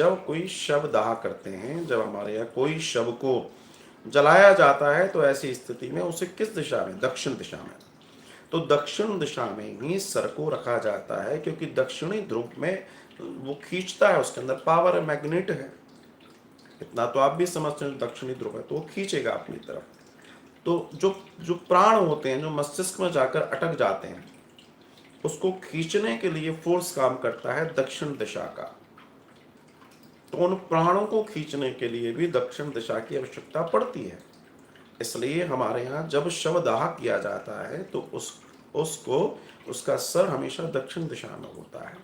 जब कोई शव दाह करते हैं, जब हमारे यहाँ कोई शव को जलाया जाता है, तो ऐसी स्थिति में उसे किस दिशा में? दक्षिण दिशा में। तो दक्षिण दिशा में ही सर को रखा जाता है, क्योंकि दक्षिणी ध्रुव में वो खींचता है, उसके अंदर पावर है, मैग्नेट है। इतना तो आप भी समझते हैं, दक्षिणी ध्रुव है तो वो खींचेगा अपनी तरफ। तो जो जो प्राण होते हैं, जो मस्तिष्क में जाकर अटक जाते हैं, उसको खींचने के लिए फोर्स काम करता है दक्षिण दिशा का। तो उन प्राणों को खींचने के लिए भी दक्षिण दिशा की आवश्यकता पड़ती है। इसलिए हमारे यहाँ जब शव दाह किया जाता है तो उसको उसका सर हमेशा दक्षिण दिशा में होता है।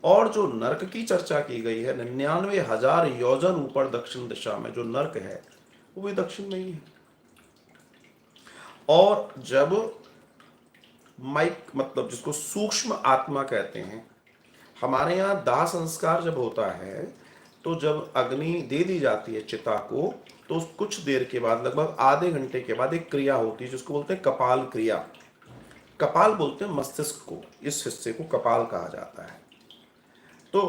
और जो नरक की चर्चा की गई है, 99,000 योजन ऊपर दक्षिण दिशा में जो नरक है, वो भी दक्षिण में ही है। और जब माइक मतलब जिसको सूक्ष्म आत्मा कहते हैं, हमारे यहाँ दाह संस्कार जब होता है, तो जब अग्नि दे दी जाती है चिता को, तो कुछ देर के बाद, लगभग आधे घंटे के बाद, एक क्रिया होती है जिसको बोलते हैं कपाल क्रिया। कपाल बोलते हैं मस्तिष्क को, इस हिस्से को कपाल कहा जाता है। तो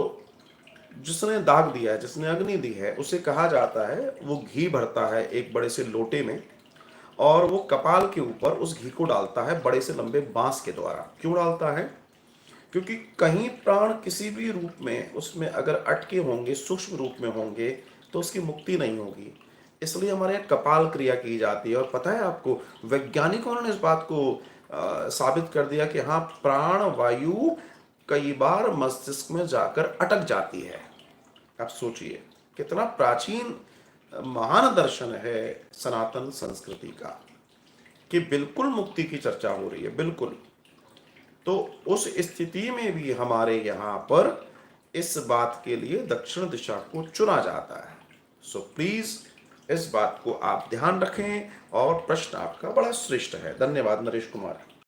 जिसने दाग दिया है, जिसने अग्नि दी है, उसे कहा जाता है, वो घी भरता है एक बड़े से लोटे में, और वो कपाल के ऊपर उस घी को डालता है बड़े से लंबे बांस के द्वारा। क्यों डालता है? क्योंकि कहीं प्राण किसी भी रूप में उसमें अगर अटके होंगे, सूक्ष्म रूप में होंगे, तो उसकी मुक्ति नहीं होगी। इसलिए हमारे यहाँ कपाल क्रिया की जाती है। और पता है आपको, वैज्ञानिकों ने इस बात को साबित कर दिया कि हाँ, प्राण वायु कई बार मस्तिष्क में जाकर अटक जाती है। आप सोचिए, कितना प्राचीन महान दर्शन है सनातन संस्कृति का, कि बिल्कुल मुक्ति की चर्चा हो रही है, बिल्कुल। तो उस स्थिति में भी हमारे यहाँ पर इस बात के लिए दक्षिण दिशा को चुना जाता है। सो प्लीज इस बात को आप ध्यान रखें। और प्रश्न आपका बड़ा श्रेष्ठ है। धन्यवाद नरेश कुमार।